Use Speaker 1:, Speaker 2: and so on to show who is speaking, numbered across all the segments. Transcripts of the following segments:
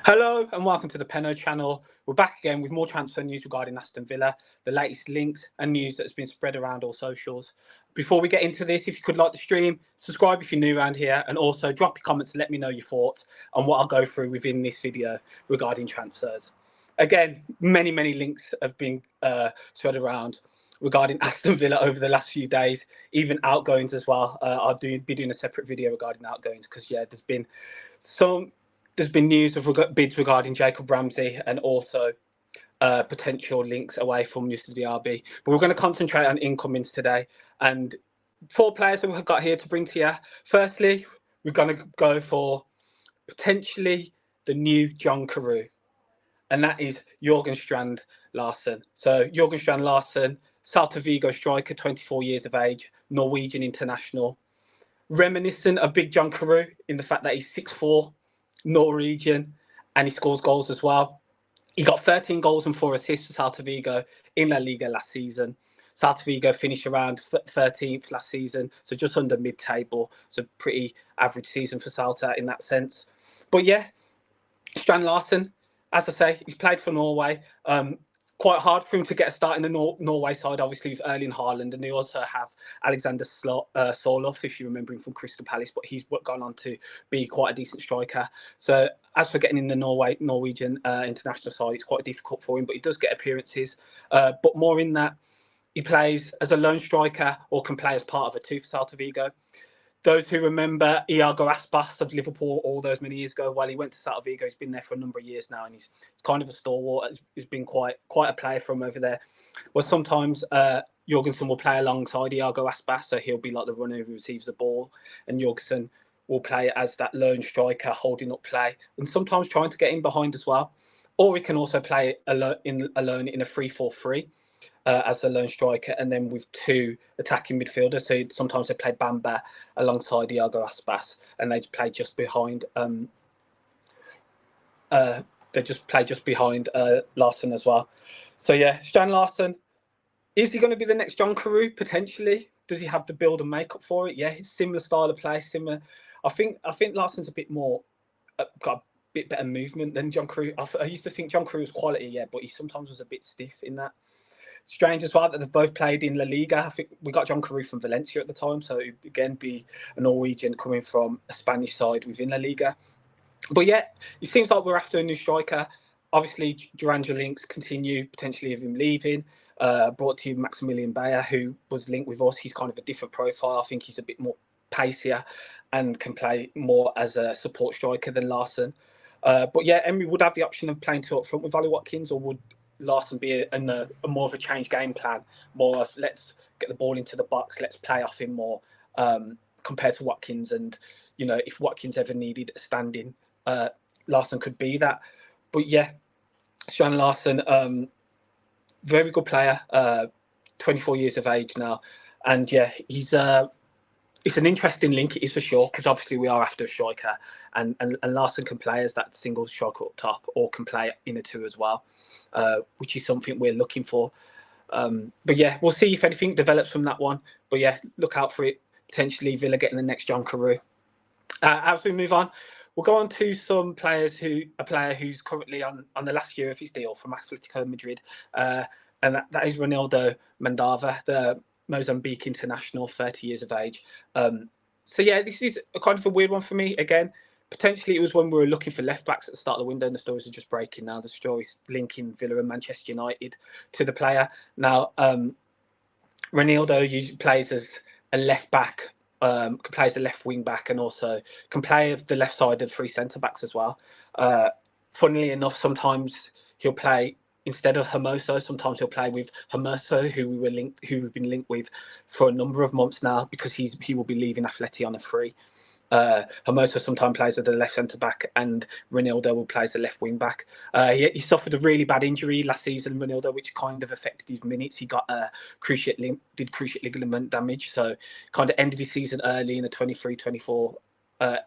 Speaker 1: Hello and welcome to the Penno channel. We're back again with more transfer news regarding Aston Villa, the latest links and news that's been spread around all socials. Before we get into this, if you could like the stream, subscribe if you're new around here, and also drop your comments and let me know your thoughts on what I'll go through within this video regarding transfers. Again, many links have been spread around regarding Aston Villa over the last few days, even outgoings as well. I'll be doing a separate video regarding outgoings because, yeah, there's been news of bids regarding Jacob Ramsey and also potential links away from Moussa Diaby. But we're going to concentrate on incomings today. And 4 players that we've got here to bring to you. Firstly, we're going to go for potentially the new John Carew. And that is Jorgen Strand Larsen. So Jorgen Strand Larsen, Celta Vigo striker, 24 years of age, Norwegian international. Reminiscent of big John Carew in the fact that he's 6'4", Norwegian, and he scores goals as well. He got 13 goals and 4 assists for Celta Vigo in La Liga last season. Celta Vigo finished around 13th last season, so just under mid-table. So pretty average season for Celta in that sense. But yeah, Strand Larsen, as I say, he's played for Norway. Quite hard for him to get a start in the Norway side, obviously, with Erling Haaland. And they also have Alexander Sørloth, if you remember him from Crystal Palace, but he's gone on to be quite a decent striker. So as for getting in the Norwegian international side, it's quite difficult for him, but he does get appearances. But more in that, he plays as a lone striker or can play as part of a 2 for Celta Vigo. Those who remember Iago Aspas of Liverpool all those many years ago, while he went to Celta Vigo, he's been there for a number of years now, and he's kind of a stalwart. He's been quite a player from over there. Well, sometimes Jorgensen will play alongside Iago Aspas, so he'll be like the runner who receives the ball, and Jorgensen will play as that lone striker holding up play, and sometimes trying to get in behind as well. Or he can also play alone in a 3-4-3. As the lone striker, and then with 2 attacking midfielders. So sometimes they play Bamba alongside Iago Aspas, and they play just behind. Larsen as well. So yeah, Strand Larsen, is he going to be the next John Carew potentially? Does he have the build and makeup for it? Yeah, it's similar style of play, similar. I think Larsen's a bit more got a bit better movement than John Carew. I used to think John Carew was quality, yeah, but he sometimes was a bit stiff in that. Strange as well that they've both played in La Liga. I think we got John Carew from Valencia at the time, so it'd again be a Norwegian coming from a Spanish side within La Liga. But yeah, it seems like we're after a new striker. Obviously, Duranja links continue, potentially of him leaving. Brought to you Maximilian Bayer, who was linked with us. He's kind of a different profile. I think he's a bit more pacier and can play more as a support striker than Larsen. But yeah, Emery would have the option of playing 2 up front with Ollie Watkins, or would Larsen be a more of a change game plan, more of let's get the ball into the box, let's play off him more, compared to Watkins. And if Watkins ever needed a stand-in, Larsen could be that. But yeah, Strand Larsen, very good player, 24 years of age now, and yeah, he's it's an interesting link, it is for sure, because obviously we are after a striker, and Larsen can play as that single striker up top, or can play in a 2 as well, which is something we're looking for. But yeah, we'll see if anything develops from that one. But yeah, look out for it. Potentially Villa getting the next John Carew. As we move on, we'll go on to some players a player who's currently on the last year of his deal from Atletico Madrid, and that is Reinildo Mandava, the Mozambique international, 30 years of age. So yeah, this is a kind of a weird one for me. Again, potentially it was when we were looking for left backs at the start of the window, and the stories are just breaking now. The stories linking Villa and Manchester United to the player. Now, Reinildo usually plays as a left back, can play as a left wing back, and also can play the left side of 3 centre backs as well. Funnily enough, sometimes he'll play instead of Hermoso. Sometimes he'll play with Hermoso, who we've been linked with for a number of months now, because he will be leaving Atleti on a free. Hermoso sometimes plays as the left centre back, and Reinildo will play as the left wing back. He suffered a really bad injury last season, Reinildo, which kind of affected his minutes. He got cruciate ligament damage, so kind of ended his season early in the 23-24.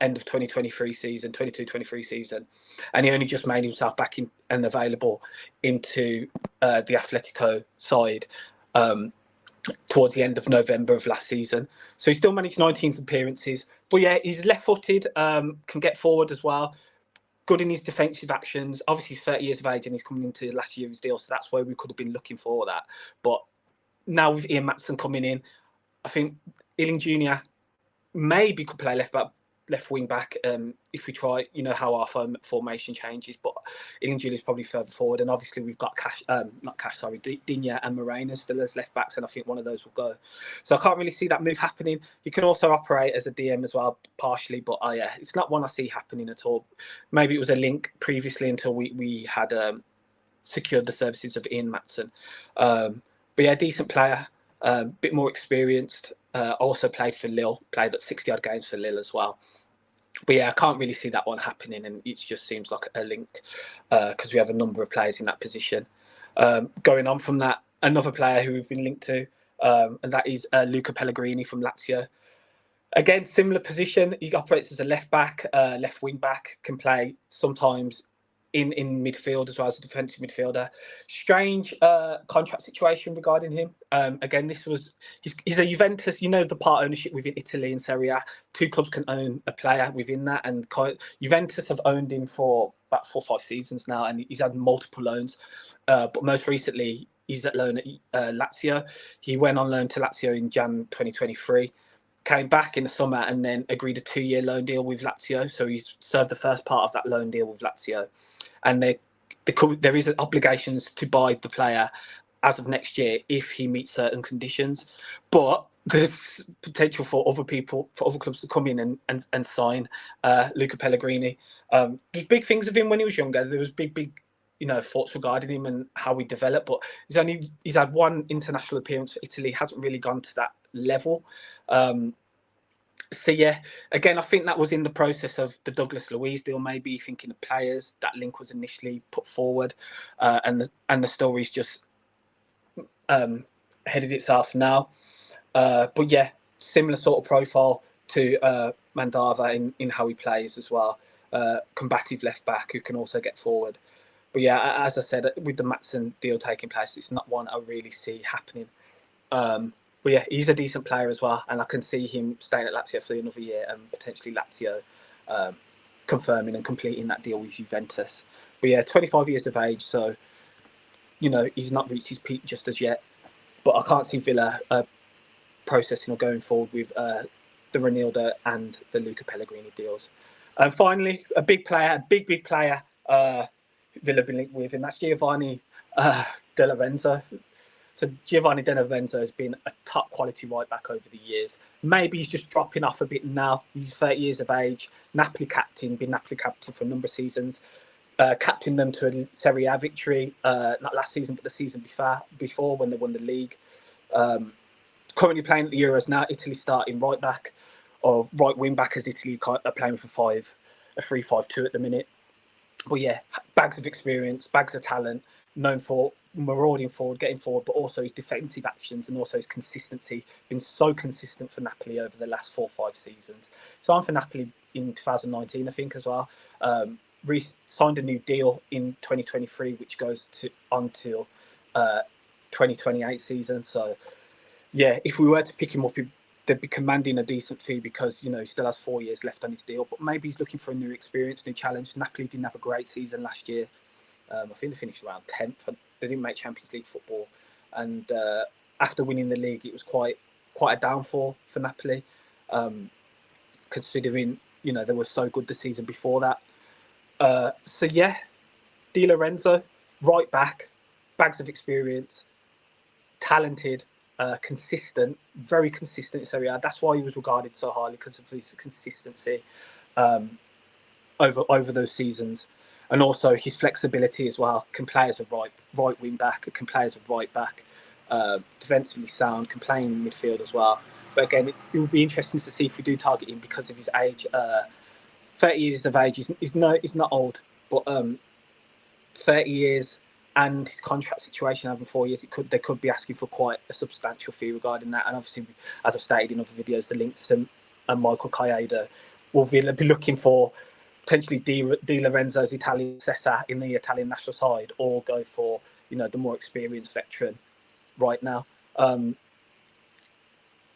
Speaker 1: End of 2023 season, 22-23 season, and he only just made himself back in and available into the Atletico side towards the end of November of last season. So he still managed 19 appearances, but yeah, he's left-footed, can get forward as well. good in his defensive actions. Obviously, he's 30 years of age and he's coming into the last year of his deal, so that's where we could have been looking for that. But now with Ian Maatsen coming in, I think Ealing Jr. maybe could play left wing back if we try, how our formation changes. But Ealing Jr. is probably further forward, and obviously we've got Digne and Moreno still as left backs, and I think one of those will go. So I can't really see that move happening. You can also operate as a DM as well, partially, but yeah, it's not one I see happening at all. Maybe it was a link previously until we had secured the services of Ian Maatsen. But yeah, decent player, bit more experienced. Also played for Lille, played at 60-odd games for Lille as well. But yeah, I can't really see that one happening, and it just seems like a link because we have a number of players in that position. Going on from that, another player who we've been linked to, and that is Luca Pellegrini from Lazio. Again, similar position. He operates as a left back, left wing back, can play sometimes in midfield as well as a defensive midfielder. Strange contract situation regarding him. Again, he's a Juventus, the part ownership within Italy and Serie A. 2 clubs can own a player within that, and Juventus have owned him for about 4 or 5 seasons now, and he's had multiple loans. But most recently, he's at loan at Lazio. He went on loan to Lazio in Jan 2023. Came back in the summer and then agreed a 2-year loan deal with Lazio. So he's served the first part of that loan deal with Lazio. And there is obligations to buy the player as of next year if he meets certain conditions. But there's potential for other clubs to come in and sign Luca Pellegrini. There's big things of him when he was younger. There was big thoughts regarding him and how he developed. But he's had 1 international appearance for Italy. Hasn't really gone to that level. So yeah, again, I think that was in the process of the Douglas Luiz deal, maybe thinking of players. That link was initially put forward, and the story's just headed itself now. But yeah, similar sort of profile to Mandava in how he plays as well. Combative left back who can also get forward. But yeah, as I said, with the Maatsen deal taking place, it's not one I really see happening. But yeah, he's a decent player as well, and I can see him staying at Lazio for another year and potentially Lazio confirming and completing that deal with Juventus. But yeah, 25 years of age, so he's not reached his peak just as yet. But I can't see Villa processing or going forward with the Reinildo and the Luca Pellegrini deals. And finally, a big player, big player Villa been linked with, and that's Giovanni Di Lorenzo. So Giovanni Di Lorenzo has been a top quality right back over the years. Maybe he's just dropping off a bit now. He's 30 years of age, been Napoli captain for a number of seasons. Captained them to a Serie A victory, not last season, but the season before when they won the league. Currently playing at the Euros now. Italy starting right back or right wing back as Italy are playing for a 3-5-2 at the minute. But yeah, bags of experience, bags of talent, known for marauding forward, getting forward, but also his defensive actions and also his consistency. Been so consistent for Napoli over the last 4 or 5 seasons. Signed for Napoli in 2019, I think, as well. Signed a new deal in 2023, which goes until 2028 season. So yeah, if we were to pick him up, they'd be commanding a decent fee because he still has 4 years left on his deal. But maybe he's looking for a new experience, new challenge. Napoli didn't have a great season last year. I think they finished around 10th. They didn't make Champions League football, and after winning the league, it was quite a downfall for Napoli, considering they were so good the season before that. So yeah, Di Lorenzo, right back, bags of experience, talented, consistent, very consistent in Serie A. That's why he was regarded so highly, because of his consistency over those seasons. And also his flexibility as well. Can play as a right wing back, can play as a right back, defensively sound, can play in midfield as well. But again, it will be interesting to see if we do target him because of his age. 30 years of age, he's not old, but 30 years and his contract situation having 4 years, they could be asking for quite a substantial fee regarding that. And obviously, as I've stated in other videos, the links to Michael Caicedo will be looking for potentially Di Lorenzo's Italian successor in the Italian national side, or go for the more experienced veteran right now.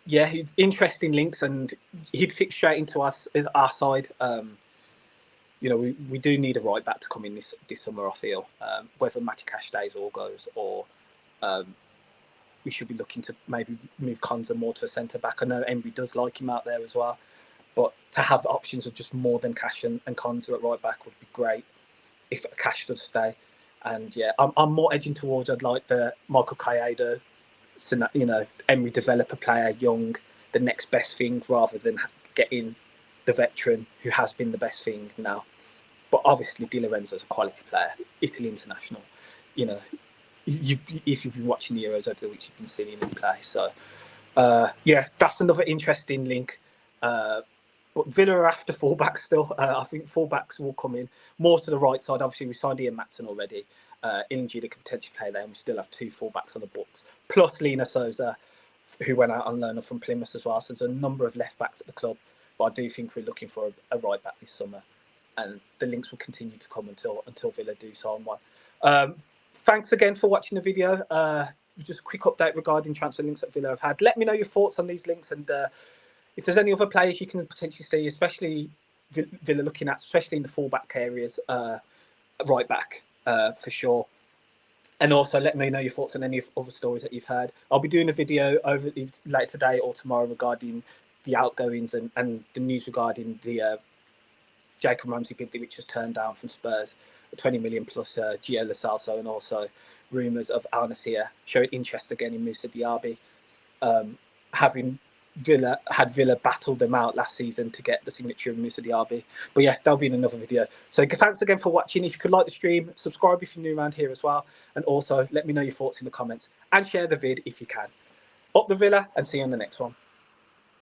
Speaker 1: Yeah, interesting links, and he'd fit straight into our side. you know, we do need a right back to come in this summer, I feel. Whether Matty Cash stays or goes, or we should be looking to maybe move Konza more to a centre back. I know Emery does like him out there as well, but to have the options of just more than Cash and Konza at right back would be great if Cash does stay. And yeah, I'm more edging towards I'd like the Michael Caicedo, you know, Emery developer player, young, the next best thing, rather than getting the veteran who has been the best thing now. But obviously, Di Lorenzo is a quality player, Italy international. You know, if you've been watching the Euros over the weeks, you've been seeing him play. So, yeah, that's another interesting link. But Villa are after fullbacks still. I think fullbacks will come in more to the right side. Obviously, we signed Ian Matson already. Illingi could potentially play there, and we still have 2 fullbacks on the books. Plus Lina Souza, who went out on loan from Plymouth as well. So there's a number of left backs at the club. But I do think we're looking for a right back this summer, and the links will continue to come until Villa do sign one. Thanks again for watching the video. Just a quick update regarding transfer links that Villa have had. Let me know your thoughts on these links, and if there's any other players you can potentially see, especially Villa looking at, especially in the fullback areas, right back for sure. And also let me know your thoughts on any other stories that you've heard. I'll be doing a video over later today or tomorrow regarding the outgoings and the news regarding the Jacob Ramsey bid, which was turned down from Spurs, 20 million plus Gio Lo Celso, and also rumours of Al Nassr showing interest again in Moussa Diaby, having Villa battled them out last season to get the signature of Moussa Diaby. But yeah, that'll be in another video. So thanks again for watching. If you could like the stream, subscribe if you're new around here as well, and also let me know your thoughts in the comments and share the vid if you can. Up the Villa, and see you on the next one.